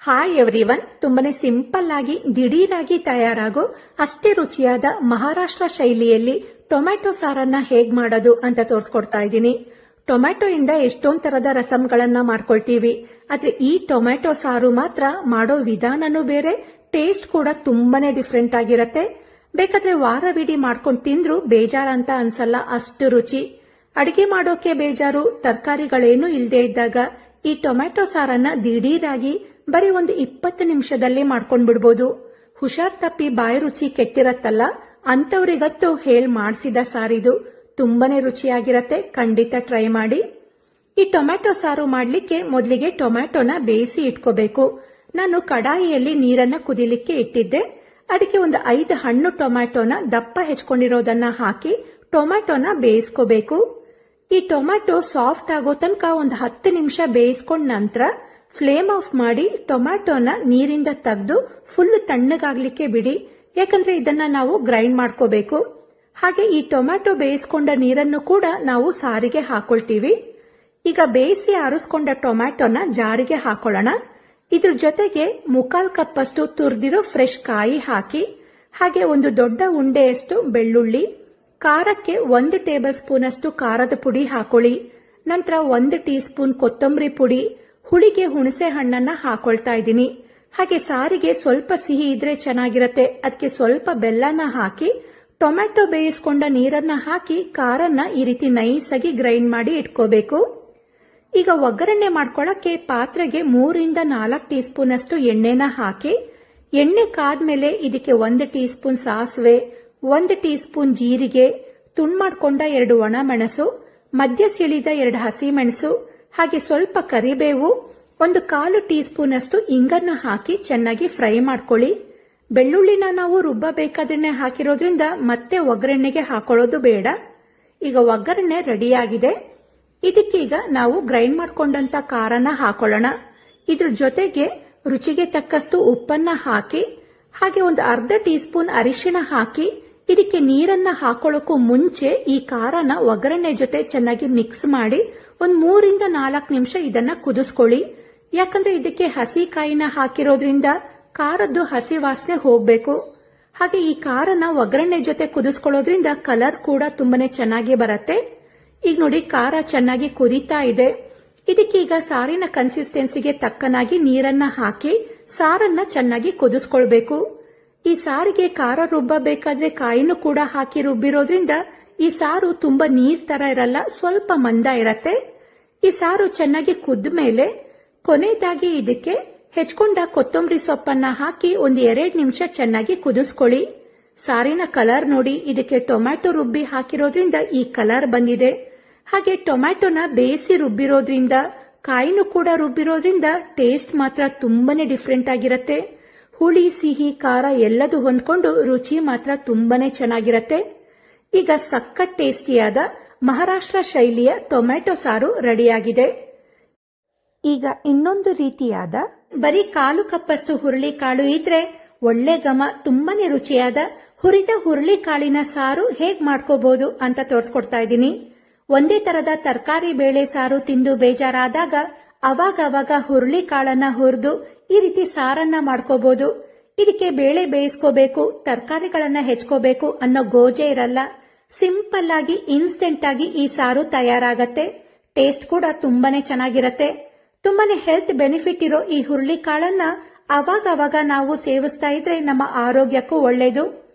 Hi everyone. ತುಂಬಾನೇ simple ಆಗಿ ದಿಢೀರಾಗಿ ತಯಾರಾಗೋ ಅಷ್ಟೇ ರುಚಿಯಾದ ಮಹಾರಾಷ್ಟ್ರ ಶೈಲಿಯಲ್ಲಿ ಟೊಮ್ಯಾಟೊ ಸಾರನ್ನ ಹೇಗ್ ಮಾಡೋದು ಅಂತ ತೋರಿಸ್ಕೊಡ್ತಾ ಇದ್ದೀನಿ. ಟೊಮ್ಯಾಟೊ ಇಂದ ಎಷ್ಟೊಂದ್ ತರದ ರಸಂಗಳನ್ನ ಮಾಡ್ಕೊಳ್ತೀವಿ, ಆದ್ರೆ ಈ ಟೊಮ್ಯಾಟೊ ಸಾರು ಮಾತ್ರ ಮಾಡೋ ವಿಧಾನನೂ ಬೇರೆ, ಟೇಸ್ಟ್ ಕೂಡ ತುಂಬಾನೇ ಡಿಫ್ರೆಂಟ್ ಆಗಿರತ್ತೆ. ಬೇಕಾದ್ರೆ ವಾರವಿಡೀ ಮಾಡ್ಕೊಂಡು ತಿಂದ್ರು ಬೇಜಾರಂತ ಅನ್ಸಲ್ಲ, ಅಷ್ಟು ರುಚಿ. ಅಡಿಗೆ ಮಾಡೋಕೆ ಬೇಜಾರು, ತರಕಾರಿಗಳೇನು ಇಲ್ದೇ ಇದ್ದಾಗ ಈ ಟೊಮ್ಯಾಟೊ ಸಾರನ್ನ ದಿಢೀರಾಗಿ ಬರೀ ಒಂದು 20 ನಿಮಿಷದಲ್ಲಿ ಮಾಡ್ಕೊಂಡ್ ಬಿಡ್ಬೋದು. ಹುಷಾರ್ ತಪ್ಪಿ ಬಾಯಿ ರುಚಿ ಕೆಟ್ಟಿರತ್ತಲ್ಲ ಅಂತವ್ರಿಗತ್ತು ಮಾಡ್ಸಿದ ಸಾರಿದು. ತುಂಬಾನೇ ರುಚಿಯಾಗಿರತ್ತೆ, ಖಂಡಿತ ಟ್ರೈ ಮಾಡಿ. ಈ ಟೊಮ್ಯಾಟೊ ಸಾರು ಮಾಡ್ಲಿಕ್ಕೆ ಮೊದಲಿಗೆ ಟೊಮ್ಯಾಟೊನ ಬೇಯಿಸಿ ಇಟ್ಕೋಬೇಕು. ನಾನು ಕಡಾಯಿಯಲ್ಲಿ ನೀರನ್ನ ಕುದಿಲಿಕ್ಕೆ ಇಟ್ಟಿದ್ದೆ. ಅದಕ್ಕೆ ಒಂದು 5 ಹಣ್ಣು ಟೊಮ್ಯಾಟೊನ ದಪ್ಪ ಹೆಚ್ಕೊಂಡಿರೋದನ್ನ ಹಾಕಿ ಟೊಮ್ಯಾಟೊನ ಬೇಯಿಸ್ಕೋಬೇಕು. ಈ ಟೊಮ್ಯಾಟೊ ಸಾಫ್ಟ್ ಆಗೋ ತನಕ ಒಂದು 10 ನಿಮಿಷ ಬೇಯಿಸ್ಕೊಂಡ ನಂತರ ಫ್ಲೇಮ್ ಆಫ್ ಮಾಡಿ ಟೊಮ್ಯಾಟೊನ ನೀರಿಂದ ತೆಗೆದು ಫುಲ್ ತಣ್ಣಗಾಗ್ಲಿಕ್ಕೆ ಬಿಡಿ. ಯಾಕಂದ್ರೆ ಇದನ್ನ ನಾವು ಗ್ರೈಂಡ್ ಮಾಡ್ಕೋಬೇಕು. ಹಾಗೆ ಈ ಟೊಮ್ಯಾಟೊ ಬೇಯಿಸ್ಕೊಂಡ ನೀರನ್ನು ಕೂಡ ನಾವು ಸಾರಿಗೆ ಹಾಕೊಳ್ತೀವಿ. ಈಗ ಬೇಯಿಸಿ ಆರಿಸ್ಕೊಂಡ ಟೊಮ್ಯಾಟೊನ ಜಾರಿಗೆ ಹಾಕೊಳ್ಳೋಣ. ಇದ್ರ ಜೊತೆಗೆ 3/4 ಕಪ್ ಅಷ್ಟು ತುರಿದಿರೋ ಫ್ರೆಶ್ ಕಾಯಿ ಹಾಕಿ, ಹಾಗೆ ಒಂದು ದೊಡ್ಡ ಉಂಡೆಯಷ್ಟು ಬೆಳ್ಳುಳ್ಳಿ, ಖಾರಕ್ಕೆ 1 ಟೇಬಲ್ ಸ್ಪೂನ್ ಅಷ್ಟು ಖಾರದ ಪುಡಿ ಹಾಕೊಳ್ಳಿ. ನಂತರ 1 ಟೀ ಸ್ಪೂನ್ ಕೊತ್ತಂಬರಿ ಪುಡಿ, ಹುಳಿಗೆ ಹುಣಸೆ ಹಣ್ಣನ್ನ ಹಾಕೊಳ್ತಾ ಇದ್ದೀನಿ. ಹಾಗೆ ಸಾರಿಗೆ ಸ್ವಲ್ಪ ಸಿಹಿ ಇದ್ರೆ ಚೆನ್ನಾಗಿರತ್ತೆ, ಅದಕ್ಕೆ ಸ್ವಲ್ಪ ಬೆಲ್ಲನ ಹಾಕಿ ಟೊಮ್ಯಾಟೊ ಬೇಯಿಸ್ಕೊಂಡ ನೀರನ್ನ ಹಾಕಿ ಖಾರನ್ನ ಈ ರೀತಿ ನೈಸ್ ಆಗಿ ಗ್ರೈಂಡ್ ಮಾಡಿ ಇಟ್ಕೋಬೇಕು. ಈಗ ಒಗ್ಗರಣೆ ಮಾಡ್ಕೊಳಕ್ಕೆ ಪಾತ್ರೆಗೆ 3 ರಿಂದ 4 ಟೀ ಸ್ಪೂನ್ ಅಷ್ಟು ಎಣ್ಣೆನ ಹಾಕಿ, ಎಣ್ಣೆ ಕಾದ್ಮೇಲೆ ಇದಕ್ಕೆ 1 ಟೀ ಸ್ಪೂನ್ ಸಾಸಿವೆ, 1 ಟೀ ಸ್ಪೂನ್ ಜೀರಿಗೆ, ತುಂಡು ಮಾಡ್ಕೊಂಡ 2 ಒಣ ಮೆಣಸು, ಮಧ್ಯ ಸಿಳಿದ 2 ಹಸಿ ಮೆಣಸು, ಹಾಗೆ ಸ್ವಲ್ಪ ಕರಿಬೇವು, 1/4 ಟೀ ಸ್ಪೂನ್ ಅಷ್ಟು ಇಂಗನ್ನ ಹಾಕಿ ಚೆನ್ನಾಗಿ ಫ್ರೈ ಮಾಡ್ಕೊಳ್ಳಿ. ಬೆಳ್ಳುಳ್ಳಿನ ನಾವು ರುಬ್ಬಬೇಕಾದ್ರೆ ಹಾಕಿರೋದ್ರಿಂದ ಮತ್ತೆ ಒಗ್ಗರಣೆಗೆ ಹಾಕೊಳ್ಳೋದು ಬೇಡ. ಈಗ ಒಗ್ಗರಣೆ ರೆಡಿಯಾಗಿದೆ. ಇದಕ್ಕೀಗ ನಾವು ಗ್ರೈಂಡ್ ಮಾಡ್ಕೊಂಡಂತ ಖಾರನ ಹಾಕೊಳ್ಳೋಣ. ಇದ್ರ ಜೊತೆಗೆ ರುಚಿಗೆ ತಕ್ಕಷ್ಟು ಉಪ್ಪನ್ನ ಹಾಕಿ, ಹಾಗೆ ಒಂದು ಅರ್ಧ ಟೀ ಸ್ಪೂನ್ ಅರಿಶಿಣ ಹಾಕಿ, ಇದಕ್ಕೆ ನೀರನ್ನ ಹಾಕೊಳ್ಳೋಕ್ಕೂ ಮುಂಚೆ ಈ ಖಾರನ ಒಗ್ಗರಣೆ ಜೊತೆ ಚೆನ್ನಾಗಿ ಮಿಕ್ಸ್ ಮಾಡಿ ಒಂದು 3 ರಿಂದ 4 ನಿಮಿಷ ಇದನ್ನ ಕುದಿಸ್ಕೊಳ್ಳಿ. ಯಾಕಂದ್ರೆ ಇದಕ್ಕೆ ಹಸಿ ಕಾಯಿನ ಹಾಕಿರೋದ್ರಿಂದ ಖಾರದ್ದು ಹಸಿ ವಾಸನೆ ಹೋಗ್ಬೇಕು. ಹಾಗೆ ಈ ಖಾರನ ಒಗ್ಗರಣೆ ಜೊತೆ ಕುದಿಸ್ಕೊಳ್ಳೋದ್ರಿಂದ ಕಲರ್ ಕೂಡ ತುಂಬಾನೇ ಚೆನ್ನಾಗಿ ಬರುತ್ತೆ. ಈಗ ನೋಡಿ, ಖಾರ ಚೆನ್ನಾಗಿ ಕುದೀತಾ ಇದೆ. ಇದಕ್ಕೀಗ ಸಾರಿನ ಕನ್ಸಿಸ್ಟೆನ್ಸಿಗೆ ತಕ್ಕನಾಗಿ ನೀರನ್ನ ಹಾಕಿ ಸಾರನ್ನ ಚೆನ್ನಾಗಿ ಕುದಿಸ್ಕೊಳ್ಬೇಕು. ಈ ಸಾರಿಗೆ ಖಾರ ರುಬ್ಬಬೇಕಾದ್ರೆ ಕಾಯಿನೂ ಕೂಡ ಹಾಕಿ ರುಬ್ಬಿರೋದ್ರಿಂದ ಈ ಸಾರು ತುಂಬಾ ನೀರ್ ತರ ಇರಲ್ಲ, ಸ್ವಲ್ಪ ಮಂದ ಇರತ್ತೆ. ಈ ಸಾರು ಚೆನ್ನಾಗಿ ಕುದ್ದ ಮೇಲೆ ಕೊನೆಯದಾಗಿ ಇದಕ್ಕೆ ಹೆಚ್ಕೊಂಡ ಕೊತ್ತಂಬರಿ ಸೊಪ್ಪನ್ನ ಹಾಕಿ ಒಂದು 2 ನಿಮಿಷ ಚೆನ್ನಾಗಿ ಕುದಿಸ್ಕೊಳ್ಳಿ. ಸಾರಿನ ಕಲರ್ ನೋಡಿ, ಇದಕ್ಕೆ ಟೊಮ್ಯಾಟೊ ರುಬ್ಬಿ ಹಾಕಿರೋದ್ರಿಂದ ಈ ಕಲರ್ ಬಂದಿದೆ. ಹಾಗೆ ಟೊಮ್ಯಾಟೊನ ಬೇಯಿಸಿ ರುಬ್ಬಿರೋದ್ರಿಂದ, ಕಾಯಿನೂ ಕೂಡ ರುಬ್ಬಿರೋದ್ರಿಂದ ಟೇಸ್ಟ್ ಮಾತ್ರ ತುಂಬಾನೇ ಡಿಫ್ರೆಂಟ್ ಆಗಿರತ್ತೆ. ಹುಳಿ, ಸಿಹಿ, ಖಾರ ಎಲ್ಲದೂ ಹೊಂದ್ಕೊಂಡು ರುಚಿ ಮಾತ್ರ ತುಂಬಾನೇ ಚೆನ್ನಾಗಿರತ್ತೆ. ಈಗ ಸಖತ್ ಟೇಸ್ಟಿಯಾದ ಮಹಾರಾಷ್ಟ್ರ ಶೈಲಿಯ ಟೊಮ್ಯಾಟೊ ಸಾರು ರೆಡಿಯಾಗಿದೆ. ಈಗ ಇನ್ನೊಂದು ರೀತಿಯಾದ ಬರೀ 1/4 ಕಪ್ ಅಷ್ಟು ಹುರುಳಿಕಾಳು ಇದ್ರೆ ಒಳ್ಳೆ ಘಮ, ತುಂಬಾನೇ ರುಚಿಯಾದ ಹುರಿದ ಹುರುಳಿಕಾಳಿನ ಸಾರು ಹೇಗ್ ಮಾಡ್ಕೋಬಹುದು ಅಂತ ತೋರಿಸ್ಕೊಡ್ತಾ ಇದ್ದೀನಿ. ಒಂದೇ ತರದ ತರಕಾರಿ ಬೇಳೆ ಸಾರು ತಿಂದು ಬೇಜಾರಾದಾಗ ಅವಾಗ ಹುರುಳಿಕಾಳನ್ನ ಹುರಿದು ಈ ರೀತಿ ಸಾರನ್ನ ಮಾಡ್ಕೋಬಹುದು. ಇದಕ್ಕೆ ಬೇಳೆ ಬೇಯಿಸ್ಕೋಬೇಕು, ತರಕಾರಿಗಳನ್ನ ಹೆಚ್ಕೋಬೇಕು ಅನ್ನೋ ಗೋಜೆ ಇರಲ್ಲ. ಸಿಂಪಲ್ ಆಗಿ ಇನ್ಸ್ಟೆಂಟ್ ಆಗಿ ಈ ಸಾರು ತಯಾರಾಗತ್ತೆ. ಟೇಸ್ಟ್ ಕೂಡ ತುಂಬಾನೇ ಚೆನ್ನಾಗಿರತ್ತೆ. ತುಂಬಾನೇ ಹೆಲ್ತ್ ಬೆನಿಫಿಟ್ ಇರೋ ಈ ಹುರುಳಿಕಾಳನ್ನ ಅವಾಗ ನಾವು ಸೇವಿಸ್ತಾ ಇದ್ರೆ ನಮ್ಮ ಆರೋಗ್ಯಕ್ಕೂ ಒಳ್ಳೇದು.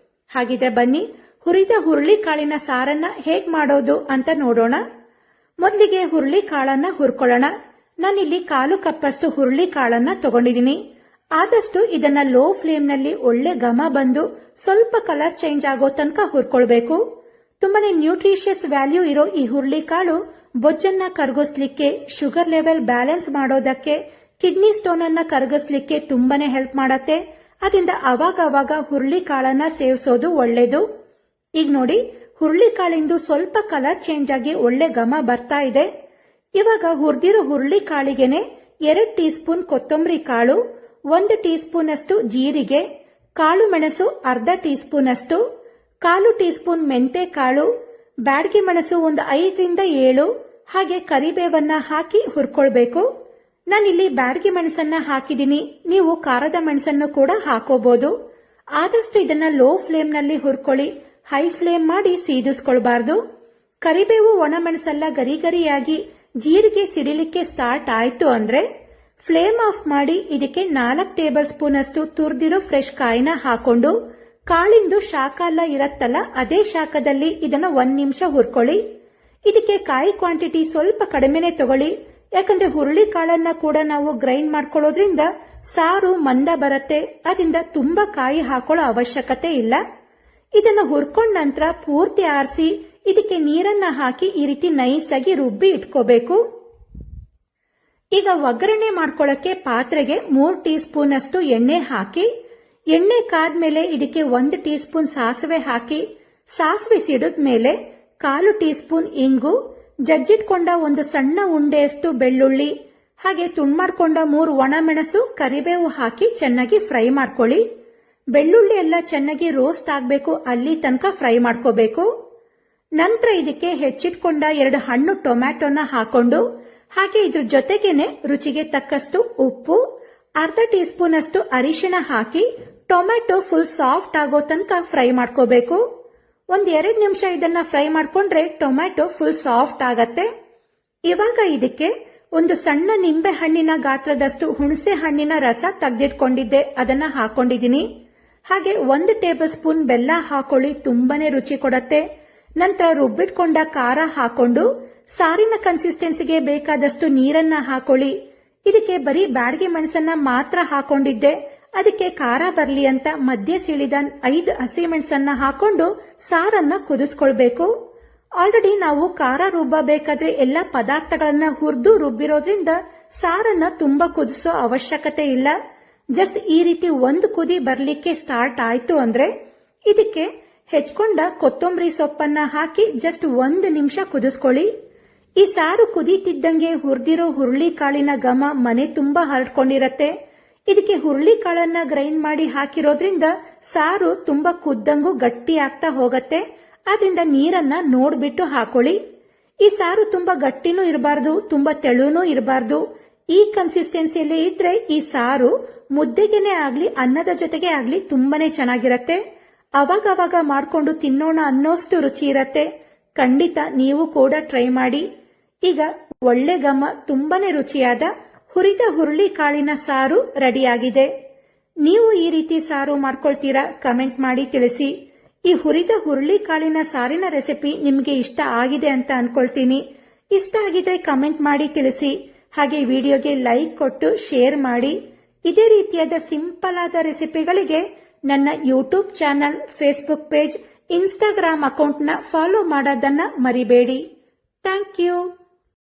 ಹಾಗಿದ್ರೆ ಬನ್ನಿ, ಹುರಿದ ಹುರುಳಿಕಾಳಿನ ಸಾರನ್ನ ಹೇಗ್ ಮಾಡೋದು ಅಂತ ನೋಡೋಣ. ಮೊದಲಿಗೆ ಹುರುಳಿಕಾಳನ್ನ ಹುರ್ಕೊಳ್ಳೋಣ. ನಾನಿಲ್ಲಿ 1/4 ಕಪ್ ಅಷ್ಟು ಹುರುಳಿಕಾಳನ್ನ ತಗೊಂಡಿದ್ದೀನಿ. ಆದಷ್ಟು ಇದನ್ನ ಲೋ ಫ್ಲೇಮ್ ನಲ್ಲಿ ಒಳ್ಳೆ ಘಮ ಬಂದು ಸ್ವಲ್ಪ ಕಲರ್ ಚೇಂಜ್ ಆಗೋ ತನಕ ಹುರ್ಕೊಳ್ಬೇಕು. ತುಂಬಾನೇ ನ್ಯೂಟ್ರಿಷಿಯಸ್ ವ್ಯಾಲ್ಯೂ ಇರೋ ಈ ಹುರುಳಿಕಾಳು ಬೊಜ್ಜನ್ನ ಕರಗಿಸ್ಲಿಕ್ಕೆ, ಶುಗರ್ ಲೆವೆಲ್ ಬ್ಯಾಲೆನ್ಸ್ ಮಾಡೋದಕ್ಕೆ, ಕಿಡ್ನಿ ಸ್ಟೋನ್ ಅನ್ನ ಕರಗಿಸ್ಲಿಕ್ಕೆ ತುಂಬಾನೇ ಹೆಲ್ಪ್ ಮಾಡತ್ತೆ. ಅದರಿಂದ ಅವಾಗ ಹುರುಳಿಕಾಳನ್ನ ಸೇವಿಸೋದು ಒಳ್ಳೇದು. ಈಗ ನೋಡಿ, ಹುರುಳಿಕಾಳಿಂದು ಸ್ವಲ್ಪ ಕಲರ್ ಚೇಂಜ್ ಆಗಿ ಒಳ್ಳೆ ಘಮ ಬರ್ತಾ ಇದೆ. ಇವಾಗ ಹುರಿದಿರೋ ಹುರುಳಿಕಾಳಿಗೆನೆ 2 ಟೀ ಸ್ಪೂನ್ ಕೊತ್ತಂಬರಿ ಕಾಳು, 1 ಟೀ ಸ್ಪೂನ್ ಅಷ್ಟು ಜೀರಿಗೆ, ಕಾಳು ಮೆಣಸು ಅರ್ಧ ಟೀ ಸ್ಪೂನ್ ಅಷ್ಟು, 1/4 ಟೀ ಸ್ಪೂನ್ ಮೆಂತೆ ಕಾಳು, ಬ್ಯಾಡಗಿ ಮೆಣಸು ಒಂದು 5 ರಿಂದ 7, ಹಾಗೆ ಕರಿಬೇವನ್ನ ಹಾಕಿ ಹುರ್ಕೊಳ್ಬೇಕು. ನಾನಿಲ್ಲಿ ಬ್ಯಾಡಗಿ ಮೆಣಸನ್ನ ಹಾಕಿದ್ದೀನಿ, ನೀವು ಖಾರದ ಮೆಣಸನ್ನು ಕೂಡ ಹಾಕೋಬಹುದು. ಆದಷ್ಟು ಇದನ್ನ ಲೋ ಫ್ಲೇಮ್ ನಲ್ಲಿ ಹುರ್ಕೊಳ್ಳಿ, ಹೈ ಫ್ಲೇಮ್ ಮಾಡಿ ಸೀದಿಸ್ಕೊಳ್ಬಾರ್ದು. ಕರಿಬೇವು ಒಣಮೆಣಸೆಲ್ಲ ಗರಿ ಗರಿಯಾಗಿ ಜೀರಿಗೆ ಸಿಡಿಲಿಕ್ಕೆ ಸ್ಟಾರ್ಟ್ ಆಯ್ತು ಅಂದ್ರೆ ಫ್ಲೇಮ್ ಆಫ್ ಮಾಡಿ ಇದಕ್ಕೆ 4 ಟೇಬಲ್ ಸ್ಪೂನ್ ಅಷ್ಟು ತುರ್ದಿರೋ ಫ್ರೆಶ್ ಕಾಯಿನ ಹಾಕೊಂಡು ಕಾಳಿಂದು ಶಾಖ ಎಲ್ಲ ಇರತ್ತಲ್ಲ ಅದೇ ಶಾಖದಲ್ಲಿ ಇದನ್ನ 1 ನಿಮಿಷ ಹುರ್ಕೊಳ್ಳಿ. ಇದಕ್ಕೆ ಕಾಯಿ ಕ್ವಾಂಟಿಟಿ ಸ್ವಲ್ಪ ಕಡಿಮೆನೆ ತಗೊಳ್ಳಿ, ಯಾಕಂದ್ರೆ ಹುರುಳಿ ಕಾಳನ್ನ ಕೂಡ ನಾವು ಗ್ರೈಂಡ್ ಮಾಡ್ಕೊಳ್ಳೋದ್ರಿಂದ ಸಾರು ಮಂದ ಬರುತ್ತೆ, ಅದರಿಂದ ತುಂಬಾ ಕಾಯಿ ಹಾಕೊಳ್ಳೋ ಅವಶ್ಯಕತೆ ಇಲ್ಲ. ಇದನ್ನ ಹುರ್ಕೊಂಡ ನಂತರ ಪೂರ್ತಿ ಆರಿಸಿ ಇದಕ್ಕೆ ನೀರನ್ನ ಹಾಕಿ ಈ ರೀತಿ ನೈಸ್ ಆಗಿ ರುಬ್ಬಿ ಇಟ್ಕೋಬೇಕು. ಈಗ ಒಗ್ಗರಣೆ ಮಾಡ್ಕೊಳ್ಳಕ್ಕೆ ಪಾತ್ರೆಗೆ 3 ಟೀ ಸ್ಪೂನ್ ಅಷ್ಟು ಎಣ್ಣೆ ಹಾಕಿ, ಎಣ್ಣೆ ಕಾದ್ಮೇಲೆ ಇದಕ್ಕೆ 1 ಟೀ ಸ್ಪೂನ್ ಸಾಸಿವೆ ಹಾಕಿ, ಸಾಸಿವೆ ಸಿಡಿದ್ಮೇಲೆ 1/4 ಟೀ ಸ್ಪೂನ್ ಇಂಗು, ಜಜ್ಜಿಟ್ಕೊಂಡ ಒಂದು ಸಣ್ಣ ಉಂಡೆಯಷ್ಟು ಬೆಳ್ಳುಳ್ಳಿ, ಹಾಗೆ ತುಂಡು ಮಾಡ್ಕೊಂಡ 3 ಒಣಮೆಣಸು, ಕರಿಬೇವು ಹಾಕಿ ಚೆನ್ನಾಗಿ ಫ್ರೈ ಮಾಡ್ಕೊಳ್ಳಿ. ಬೆಳ್ಳುಳ್ಳಿ ಎಲ್ಲ ಚೆನ್ನಾಗಿ ರೋಸ್ಟ್ ಆಗ್ಬೇಕು, ಅಲ್ಲಿ ತನಕ ಫ್ರೈ ಮಾಡ್ಕೋಬೇಕು. ನಂತರ ಇದಕ್ಕೆ ಹೆಚ್ಚಿಟ್ಕೊಂಡ 2 ಹಣ್ಣು ಟೊಮ್ಯಾಟೊನ ಹಾಕೊಂಡು, ಹಾಗೆ ಇದ್ರ ಜೊತೆಗೇನೆ ರುಚಿಗೆ ತಕ್ಕಷ್ಟು ಉಪ್ಪು, ಅರ್ಧ ಟೀ ಸ್ಪೂನ್ ಅಷ್ಟು ಅರಿಶಿಣ ಹಾಕಿ ಟೊಮ್ಯಾಟೊ ಫುಲ್ ಸಾಫ್ಟ್ ಆಗೋ ತನಕ ಫ್ರೈ ಮಾಡ್ಕೋಬೇಕು. 1-2 ನಿಮಿಷ ಇದನ್ನ ಫ್ರೈ ಮಾಡ್ಕೊಂಡ್ರೆ ಟೊಮ್ಯಾಟೊ ಫುಲ್ ಸಾಫ್ಟ್ ಆಗತ್ತೆ. ಇವಾಗ ಇದಕ್ಕೆ ಒಂದು ಸಣ್ಣ ನಿಂಬೆ ಹಣ್ಣಿನ ಗಾತ್ರದಷ್ಟು ಹುಣಸೆ ಹಣ್ಣಿನ ರಸ ತೆಗೆದಿಟ್ಕೊಂಡಿದ್ದೆ, ಅದನ್ನ ಹಾಕೊಂಡಿದೀನಿ. ಹಾಗೆ 1 ಟೇಬಲ್ ಸ್ಪೂನ್ ಬೆಲ್ಲ ಹಾಕೊಳ್ಳಿ, ತುಂಬಾನೇ ರುಚಿ ಕೊಡತ್ತೆ. ನಂತರ ರುಬ್ಬಿಟ್ಕೊಂಡ ಖಾರ ಹಾಕೊಂಡು ಸಾರಿನ ಕನ್ಸಿಸ್ಟೆನ್ಸಿಗೆ ಬೇಕಾದಷ್ಟು ನೀರನ್ನ ಹಾಕೊಳ್ಳಿ. ಇದಕ್ಕೆ ಬರೀ ಬ್ಯಾಡಗಿ ಮೆಣಸನ್ನ ಮಾತ್ರ ಹಾಕೊಂಡಿದ್ದೆ, ಅದಕ್ಕೆ ಖಾರ ಬರ್ಲಿ ಅಂತ ಮಧ್ಯೆ ಸೀಳಿದ 5 ಹಸಿಮೆಣಸನ್ನ ಹಾಕೊಂಡು ಸಾರನ್ನ ಕುದಿಸ್ಕೊಳ್ಬೇಕು. ಆಲ್ರೆಡಿ ನಾವು ಖಾರ ರುಬ್ಬಬೇಕಾದ್ರೆ ಎಲ್ಲ ಪದಾರ್ಥಗಳನ್ನ ಹುರಿದು ರುಬ್ಬಿರೋದ್ರಿಂದ ಸಾರನ್ನ ತುಂಬಾ ಕುದಿಸೋ ಅವಶ್ಯಕತೆ ಇಲ್ಲ. ಜಸ್ಟ್ ಈ ರೀತಿ 1 ಕುದಿ ಬರ್ಲಿಕ್ಕೆ ಸ್ಟಾರ್ಟ್ ಆಯ್ತು ಅಂದ್ರೆ ಇದಕ್ಕೆ ಹೆಚ್ಕೊಂಡ ಕೊತ್ತಂಬರಿ ಸೊಪ್ಪನ್ನ ಹಾಕಿ ಜಸ್ಟ್ 1 ನಿಮಿಷ ಕುದಿಸ್ಕೊಳ್ಳಿ. ಈ ಸಾರು ಕುದೀತಿದ್ದಂಗೆ ಹುರಿದಿರೋ ಹುರುಳಿ ಕಾಳಿನ ಘಮ ಮನೆ ತುಂಬಾ ಹರಡ್ಕೊಂಡಿರತ್ತೆ. ಇದಕ್ಕೆ ಹುರುಳಿ ಕಾಳನ್ನ ಗ್ರೈಂಡ್ ಮಾಡಿ ಹಾಕಿರೋದ್ರಿಂದ ಸಾರು ತುಂಬಾ ಕುದ್ದಂಗೂ ಗಟ್ಟಿ ಆಗ್ತಾ ಹೋಗತ್ತೆ. ಆದ್ರಿಂದ ನೀರನ್ನ ನೋಡ್ಬಿಟ್ಟು ಹಾಕೊಳ್ಳಿ. ಈ ಸಾರು ತುಂಬಾ ಗಟ್ಟಿನೂ ಇರಬಾರ್ದು, ತುಂಬಾ ತೆಳುನೂ ಇರಬಾರ್ದು. ಈ ಕನ್ಸಿಸ್ಟೆನ್ಸಿಯಲ್ಲಿ ಇದ್ರೆ ಈ ಸಾರು ಮುದ್ದೆಗೆನೆ ಆಗ್ಲಿ ಅನ್ನದ ಜೊತೆಗೆ ಆಗ್ಲಿ ತುಂಬಾನೇ ಚೆನ್ನಾಗಿರತ್ತೆ. ಅವಾಗವಾಗ ಮಾಡ್ಕೊಂಡು ತಿನ್ನೋಣ ಅನ್ನೋಷ್ಟು ರುಚಿ ಇರತ್ತೆ. ಖಂಡಿತ ನೀವು ಕೂಡ ಟ್ರೈ ಮಾಡಿ. ಈಗ ಒಳ್ಳೆ ಘಮ, ತುಂಬಾನೇ ರುಚಿಯಾದ ಹುರಿದ ಹುರುಳಿ ಕಾಳಿನ ಸಾರು ರೆಡಿಯಾಗಿದೆ. ನೀವು ಈ ರೀತಿ ಸಾರು ಮಾಡ್ಕೊಳ್ತೀರಾ? ಕಮೆಂಟ್ ಮಾಡಿ ತಿಳಿಸಿ. ಈ ಹುರಿದ ಹುರುಳಿ ಕಾಳಿನ ಸಾರಿನ ರೆಸಿಪಿ ನಿಮ್ಗೆ ಇಷ್ಟ ಆಗಿದೆ ಅಂತ ಅನ್ಕೊಳ್ತೀನಿ. ಇಷ್ಟ ಆಗಿದ್ರೆ ಕಮೆಂಟ್ ಮಾಡಿ ತಿಳಿಸಿ. ಹಾಗೆ ವಿಡಿಯೋಗೆ ಲೈಕ್ ಕೊಟ್ಟು ಶೇರ್ ಮಾಡಿ. ಇದೇ ರೀತಿಯಾದ ಸಿಂಪಲ್ ಆದ ರೆಸಿಪಿಗಳಿಗೆ ನನ್ನ YouTube channel, Facebook page, Instagram ಅಕೌಂಟ್ನ ಫಾಲೋ ಮಾಡೋದನ್ನ ಮರಿಬೇಡಿ. Thank you.